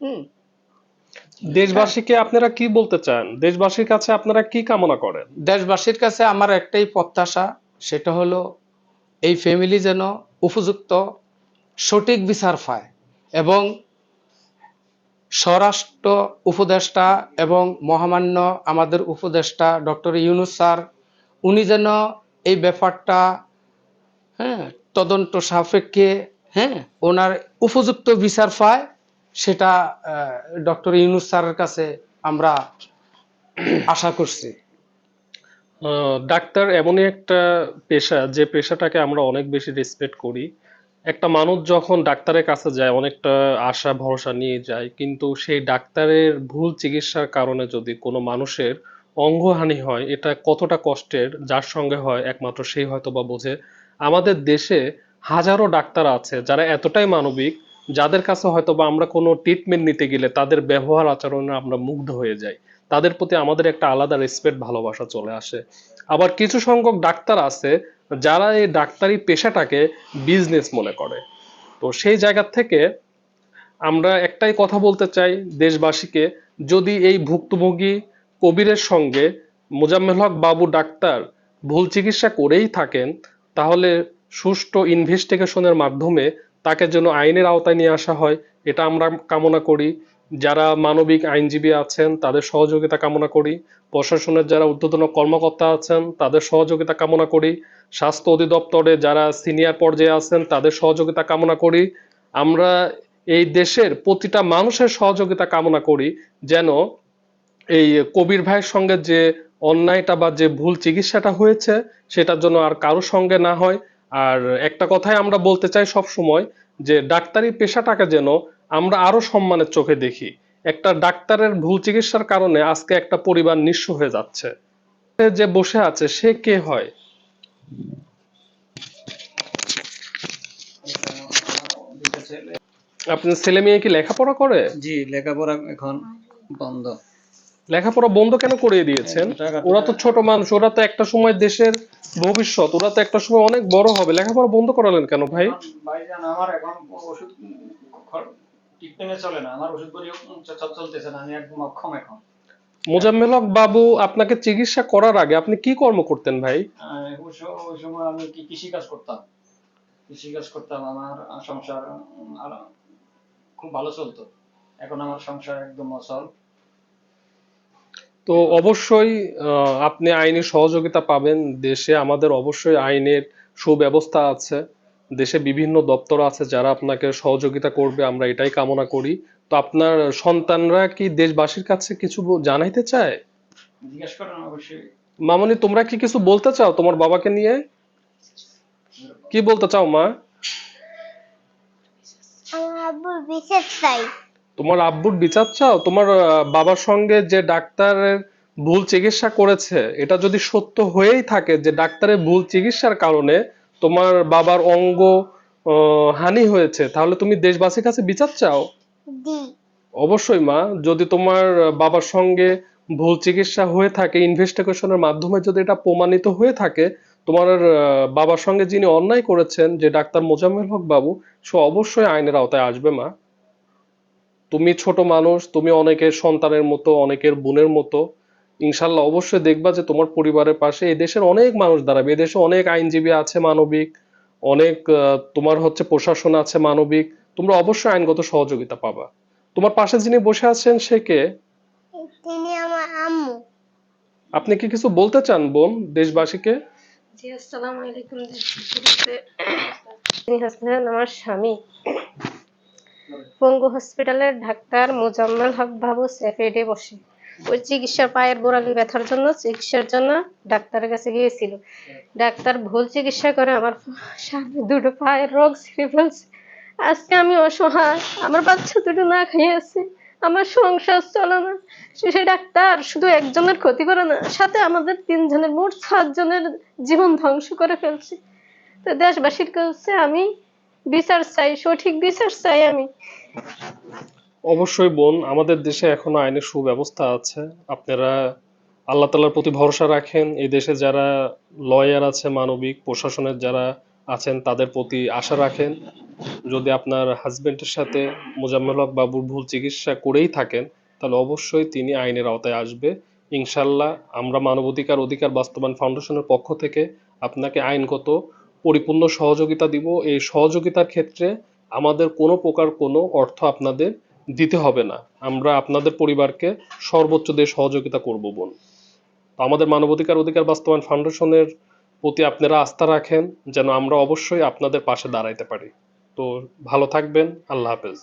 হুম। দেশবাসীকে আপনারা কি বলতে চান? দেশবাসীর কাছে আপনারা কি কামনা করেন? দেশবাসীর কাছে আমার একটাই প্রত্যাশা, সেটা হলো এই ফ্যামিলি যেন উপযুক্ত সঠিক বিচার পায়, এবং স্বরাষ্ট্র উপদেষ্টা এবং মহামান্য আমাদের উপদেষ্টা ডক্টর ইউনূস স্যার, উনি যেন এই ব্যাপারটা, হ্যাঁ, তদন্ত সাপেক্ষে, হ্যাঁ, ওনার উপযুক্ত বিচার পায়, সেটা ডক্টর ইউনূস স্যারের কাছে আমরা আশা করছি। ডাক্তার এমনই একটা পেশা, যে পেশাটাকে আমরা অনেক বেশি রেসপেক্ট করি। একটা মানুষ যখন ডাক্তারের কাছে যায় অনেকটা আশা ভরসা নিয়ে যায়, কিন্তু সেই ডাক্তারের ভুল চিকিৎসার কারণে যদি কোনো মানুষের অঙ্গহানি হয়, এটা কতটা কষ্টের যার সঙ্গে হয় একমাত্র সেই হয়তো বা বোঝে। আমাদের দেশে হাজারো ডাক্তার আছে যারা এতটাই মানবিক, যাদের কাছে হয়তো বা আমরা কোনো ট্রিটমেন্ট নিতে গেলে তাদের ব্যবহার আচরণে আমরা মুগ্ধ হয়ে যাই। তাদের প্রতি আমাদের একটা আলাদা রেসপেক্ট ভালোবাসা চলে আসে। আবার কিছু সংখ্যক ডাক্তার আছে যারা এই ডাক্তারি পেশাটাকে বিজনেস মনে করে। তো সেই জায়গা থেকে আমরা একটাই কথা বলতে চাই দেশবাসীকে, যদি এই ভুক্তভোগী কবিরের সঙ্গে মোজাম্মেল হক বাবু ডাক্তার ভুল চিকিৎসা করেই থাকেন, তাহলে সুষ্ঠু ইনভেস্টিগেশনের মাধ্যমে তাকে যেন আইনের আওতায় নিয়ে আসা হয়, এটা আমরা কামনা করি। যারা মানবিক আইনজীবী আছেন তাদের সহযোগিতা কামনা করি। প্রশাসনের যারা ঊর্ধ্বতন কর্মকর্তা আছেন তাদের সহযোগিতা কামনা করি। স্বাস্থ্য অধিদপ্তরে যারা সিনিয়র পর্যায়ে আছেন তাদের সহযোগিতা কামনা করি। আমরা এই দেশের প্রতিটা মানুষের সহযোগিতা কামনা করি, যেন এই কবির ভাইয়ের সঙ্গে যে অন্যায়টা বা যে ভুল চিকিৎসাটা হয়েছে সেটার জন্য আর কারোর সঙ্গে না হয়। আর একটা কথাই আমরা বলতে চাই সব সময়, যে ডাক্তারি পেশাটাকে যেন আমরা আরো সম্মানের চোখে দেখি। একটা ডাক্তারের ভুল চিকিৎসার কারণে আজকে একটা পরিবার নিঃস্ব হয়ে যাচ্ছে। সে যে বসে আছে সে কে হয়? আপনার ছেলে মেয়ে কি লেখাপড়া করে? জি, লেখাপড়া এখন বন্ধ। লেখাপড়া বন্ধ কেন করে দিয়েছেন? ওরা তো ছোট মানুষ, ওরা তো একটা সময় দেশের ভবিষ্যৎ, ওরা তো একটা সময় অনেক বড় হবে, লেখাপড়া বন্ধ করালেন কেন ভাই? ভাইজান আমার এখন ওষুধ ট্রিটমেন্টে চলে না, আমার ওষুধ পরিও চলতেছে না, আমি একদম অক্ষম এখন। মোজাম্মেল হক বাবু, আপনাকে চিকিৎসা করার আগে আপনি কি কর্ম করতেন ভাই? ওই সময় আমি কৃষি কাজ করতাম, আমার সংসার আর খুব ভালো চলতো। এখন আমার সংসার একদম অচল। তো অবশ্যই আপনি আইনি সহযোগিতা পাবেন। দেশে আমাদের অবশ্যই আইনের সুব্যবস্থা আছে। দেশে বিভিন্ন দপ্তর আছে যারা আপনাকে সহযোগিতা করবে, আমরা এটাই কামনা করি। তো আপনার সন্তানরা কি দেশবাসীর কাছে কিছু জানাইতে চায়? জিজ্ঞেস করেন অবশ্যই। মামনি, তোমরা কি কিছু বলতে চাও তোমার বাবাকে নিয়ে? কি বলতে চাও মা? আমার আব্বুর বিচার চাই। তোমার আব্বুর বিচার চাও? তোমার বাবার সঙ্গে যে ডাক্তারের ভুল চিকিৎসা করেছে, এটা যদি সত্য হয়েই থাকে যে ডাক্তারের ভুল চিকিৎসার কারণে তোমার বাবার অঙ্গ হানি হয়েছে, তাহলে তুমি দেশবাসীর কাছে বিচার চাও? দি। অবশ্যই মা, যদি তোমার বাবার সঙ্গে ভুল চিকিৎসা হয়ে থাকে, ইনভেস্টিগেশনের মাধ্যমে যদি এটা প্রমাণিত হয়ে থাকে, তোমার বাবার সঙ্গে যিনি অন্যায় করেছেন যে ডাক্তার মোজাম্মেল হক বাবু, সে অবশ্যই আইনের আওতায় আসবে মা। তুমি ছোট মানুষ, তুমি অনেকের সন্তানের মতো, অনেকের বোনের মতো। ইনশাল্লাহ অবশ্যই দেখবা যে তোমার পরিবারের পাশে এই দেশের অনেক মানুষ দাঁড়াবে। এদেশে অনেক আইনজীবী আছে মানবিক, অনেক তোমার হচ্ছে প্রশাসন আছে মানবিক। তোমরা অবশ্যই আইনগত সহযোগিতা পাবা। তোমার পাশে যিনি বসে আছেন সে কে? তিনি আমার আম্মু। আপনি কি কিছু বলতে চান বোন দেশবাসীকে? জি, আসসালামু আলাইকুম। তিনি হচ্ছেন আমার স্বামী, পঙ্গু হসপিটালের ডাক্তার মোজাম্মেল হক বাবু সেফেডে বসে। ওই চিকিৎসা, পায়ের গোড়ালি ব্যথার জন্য চিকিৎসার জন্য ডাক্তারের কাছে গিয়েছিল। ডাক্তার ভুল চিকিৎসা করে আমার সামনে দুটো পায়ের রোগ ছিঁড়ে ফেলছে। আজকে আমি অসহায়, আমার বাচ্চা দুটো না খেয়ে আছে, আমার সংসার চলে না। সে ডাক্তার শুধু একজনের ক্ষতি করে না, সাথে আমাদের তিনজনের, মোট 7 জনের জীবন ধ্বংস করে ফেলছে। তো দেশবাসীর কাছে আমি বিচার চাই, সঠিক বিচার চাই আমি। অবশ্যই বোন, আমাদের দেশে এখনো আইনের সুব্যবস্থা আছে। আপনারা আল্লাহ তাআলার প্রতি ভরসা রাখেন। এই দেশে যারা লয়ার আছে মানবিক, প্রশাসনের যারা আছেন তাদের প্রতি আশা রাখেন। যদি আপনার হাজবেন্ডের সাথে মোজাম্মেল হক বাবুর ভুল চিকিৎসা করেই থাকেন, তাহলে অবশ্যই তিনি আইনের আওতায় আসবে ইনশাল্লাহ। আমরা মানবাধিকার অধিকার বাস্তবায়ন ফাউন্ডেশনের পক্ষ থেকে আপনাকে আইনগত পরিপূর্ণ সহযোগিতা দিব। এই সহযোগিতার ক্ষেত্রে আমাদের কোনো প্রকার কোনো অর্থ আপনাদের দিতে হবে না। আমরা আপনাদের পরিবারকে সর্বোচ্চ দিয়ে সহযোগিতা করব বোন। তো আমাদের মানবাধিকার অধিকার বাস্তবায়ন ফাউন্ডেশনের প্রতি আপনারা আস্থা রাখেন, যেন আমরা অবশ্যই আপনাদের পাশে দাঁড়াইতে পারি। তো ভালো থাকবেন, আল্লাহ হাফেজ।